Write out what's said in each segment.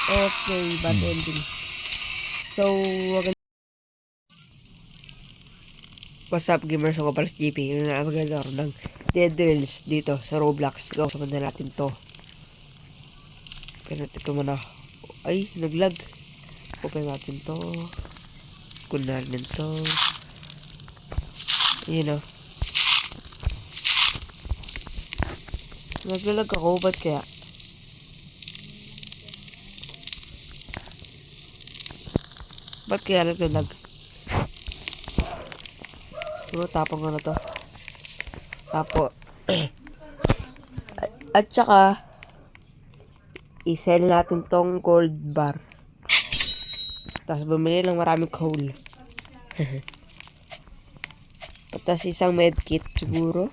Okay, bad ending. So, what's up gamers? Ako pala si JP. Yung maganda ako ng Dead Drills dito sa Roblox. Go, saman na natin to. Pero ito muna. Ay, naglag. Okay natin to. Kunan natin to. Yun o. Naglalag ako. Ba't kaya? Ba't kaya naglalag? Siguro tapang ko na to. Tapo. At saka, i-sell natin tong gold bar. Tapos bumili ng maraming coal. Tapos isang medkit siguro.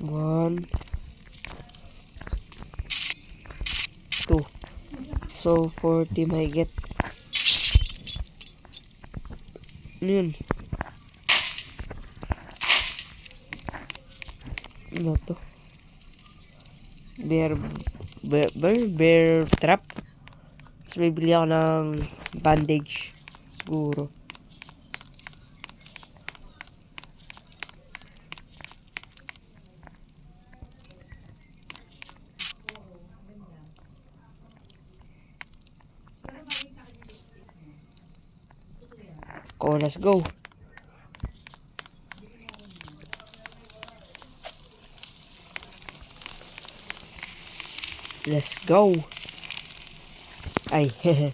One. Two. So, 40 may get. Ano yun? Ano to? Bear trap. Tapos may bili ako ng bandage. Siguro. Oh, let's go. Let's go. Ay, hehe.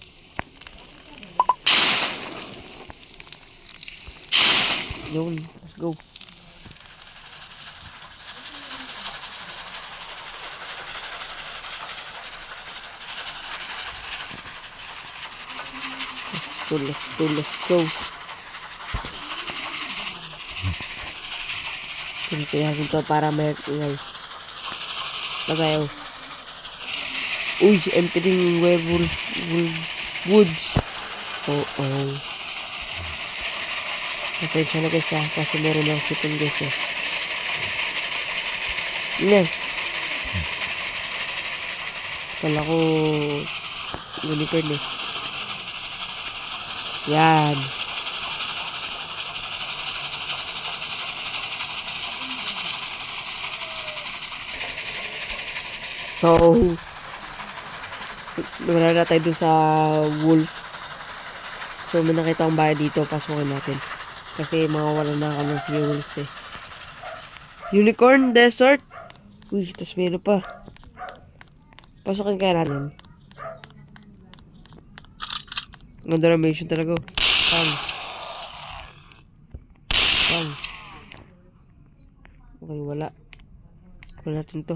Yun, let's go. Let's go. Pinitiyasin to para may ingay. Tagayo. Uy, entering werewolf woods. Oh. Pasensya na guys kasi meron ako sipon guys eh. Yan. Kala ko unicorn eh. Yan. So, wala na tayo doon sa wolf. So, may nakita akong bahay dito. Pasukin natin. Kasi mawawala na ako ng fuels eh. Unicorn desert. Uy, tas meron pa. Pasukin kaya natin. Ganda na mission talaga. Pang. Okay, wala. Wala natin to.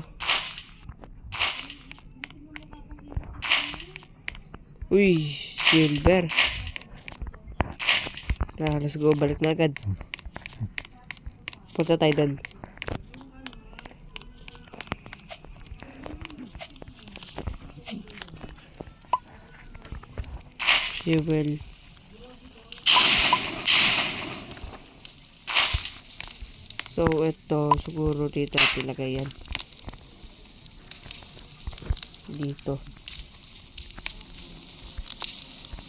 Uy, silver. Tara, let's go. Balik na agad. Punta tayo doon. Fuel. So, ito. Siguro dito natin ilagay yan. Dito.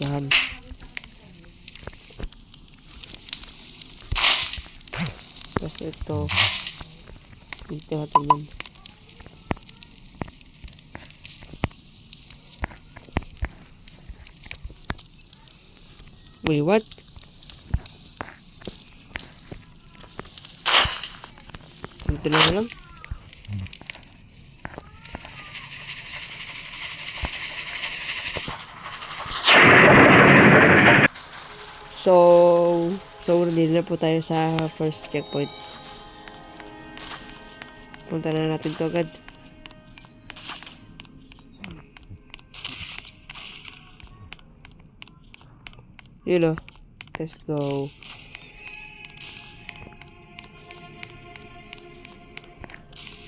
Yan. Tapos ito. Dito natin yan. Wait, what? Dito na lang. So, hindi na po tayo sa first checkpoint. Punta na natin to agad. Yun o. Let's go.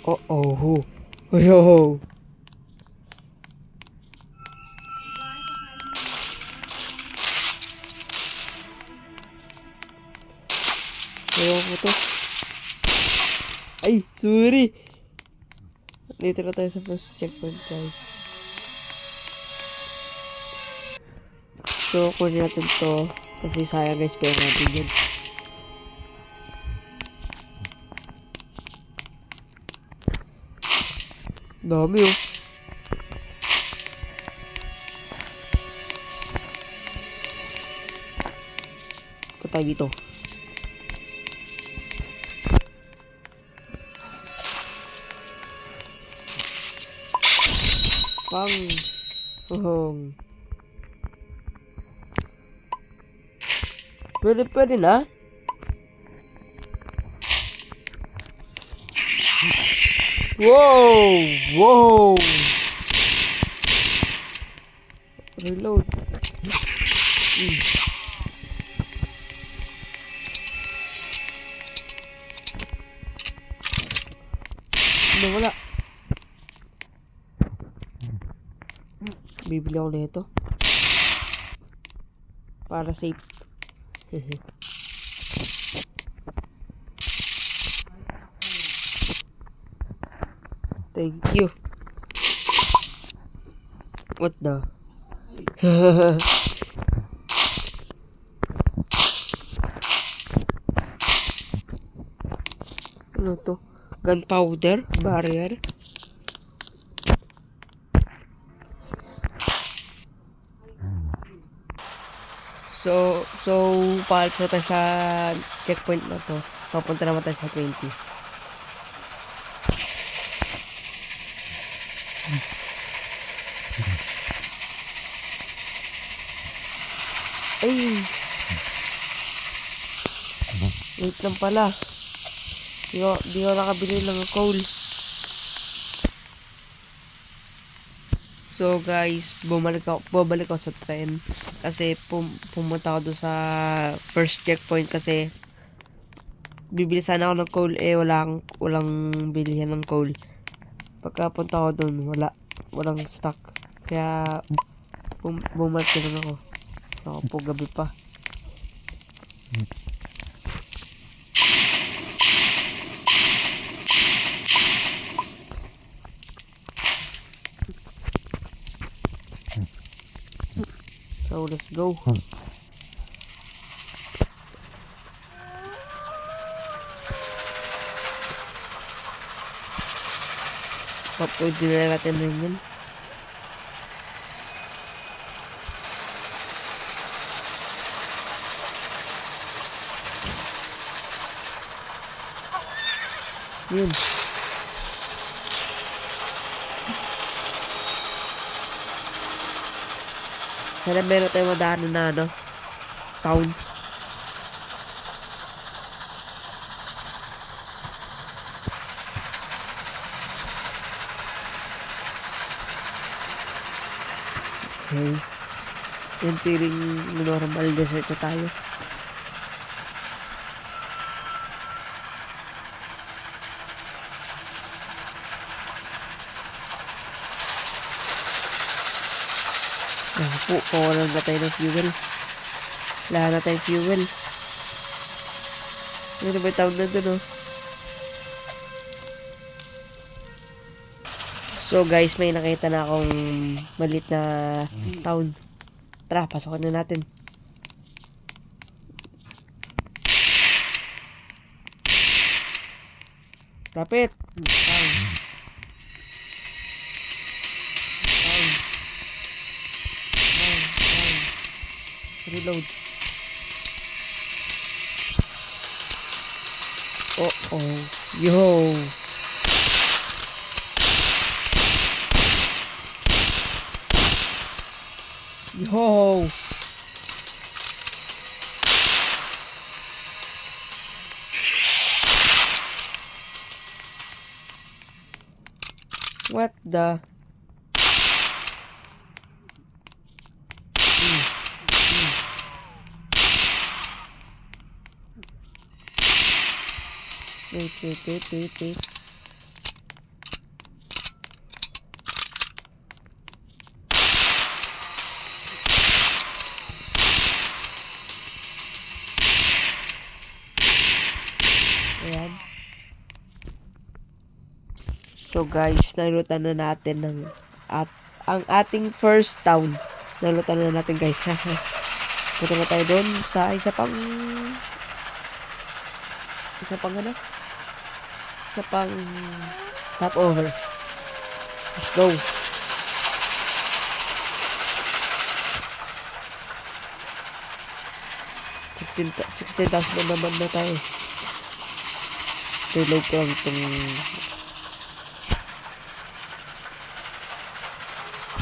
Oh. Yo. Ewan ko to. Ay, sorry. Dito na tayo sa first checkpoint, guys. So, kunin natin to. Kasi sayang guys, pera natin yan. Dami oh. Ito tayo dito. Pang. Pwede na. Wow! Reload. Wala. Bibili ako nito. Para safe. Thank you. What the? Ano to? Gunpowder? Barrier? So, paalis na tayo sa checkpoint na to. Papunta naman tayo sa 20. Ay! Wait lang pala. Di ko nakabili ng coal. So guys, bumalik ako sa train. Kasi pumunta ako doon sa first checkpoint kasi bibili sana ako ng coal walang bilihan ng coal. Pagkapunta ko doon, walang stock. Kaya bumalik na lang ako. Ako po gabi pa. So let's go. Pwede na natin rin yun. Yun. Sana meron tayong madaanan na ano, town. Okay. Yan tiring normal desert na tayo. Po, kawalan na tayo ng fuel. Wala na tayong fuel. Ano ba yung town na dun, oh? So guys, may nakita na akong maliit na town. Tara, pasokan na natin. Lapit. Reload. Oh. Yo. Yo. What the? Wait. Ayan. So guys, nalutan na natin ang ating first town. Nalutan na natin guys. Punta na tayo doon sa isa pang stopover. Let's go. 16,000 na naman na tayo. Reload ko lang itong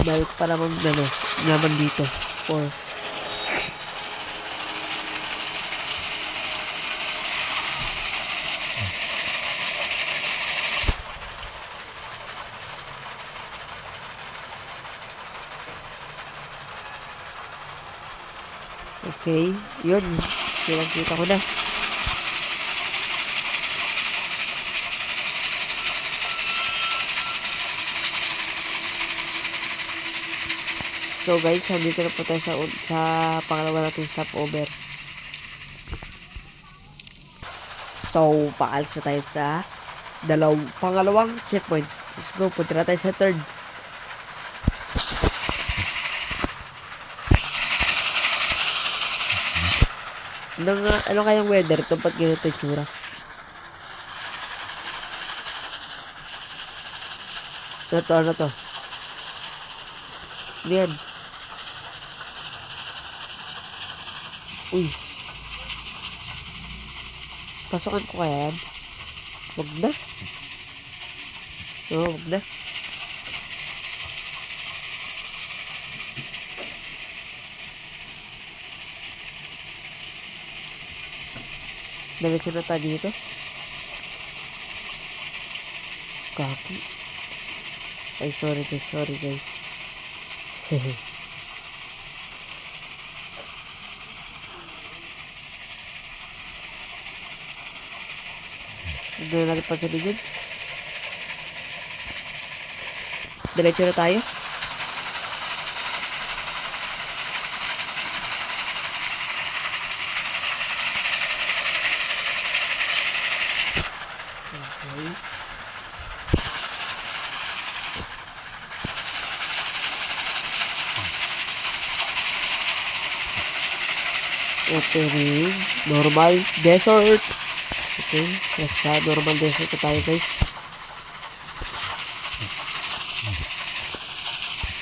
dahil pa naman dito 4. Okay, yun. Kita ko na. So guys, dito na po tayo sa pangalawa natin stopover. So, paalis na tayo sa pangalawang checkpoint. Let's go, punta na tayo sa third. Ano kayang weather ito? Ba't ganito yung tsura? Ano to? Yan. Uy. Pasokan ko kaya yan? Wag na. Oo, wag na. Diretso na tayo dito. Copy. Ay, sorry guys. Hehe. Hindi na natin pagsaligid. Diretso na tayo. Okay. Opening normal desert. Okay, sa normal desert na tayo guys.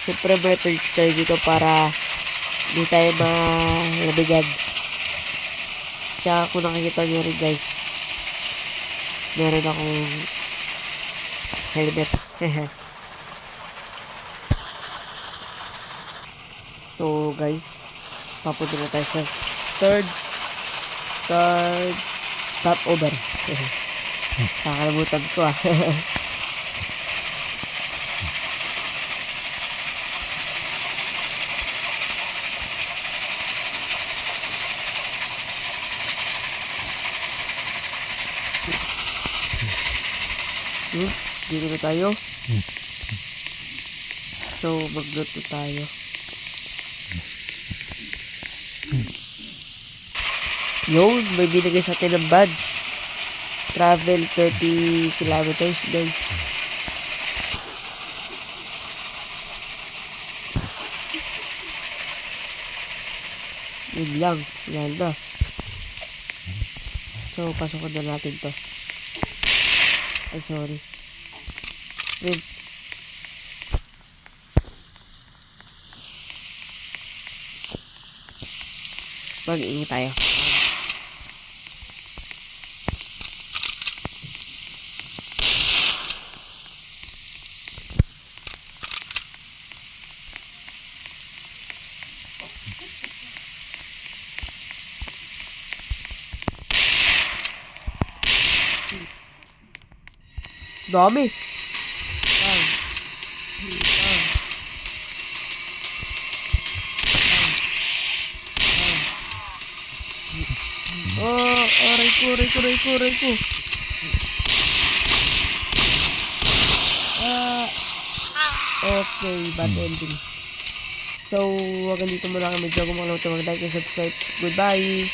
Siyempre may torch tayo dito para hindi tayo malabigan. Tsaka kung nakikita nyo rin guys, meron akong helmet. So guys, papunta na tayo sa third stopover. Nakakalimutan ko Dito na tayo. So mag-load na tayo. Yun, may binigay sa atin ng badge. Travel 30 kilometers guys. Yun lang, yan na. So pasokan na natin to. Ay sorry. Wait. Mag-iingat tayo. Dami. Aray ko. Okay, bad ending. So, wag dito muna kami. Kung mag-like and subscribe. Goodbye.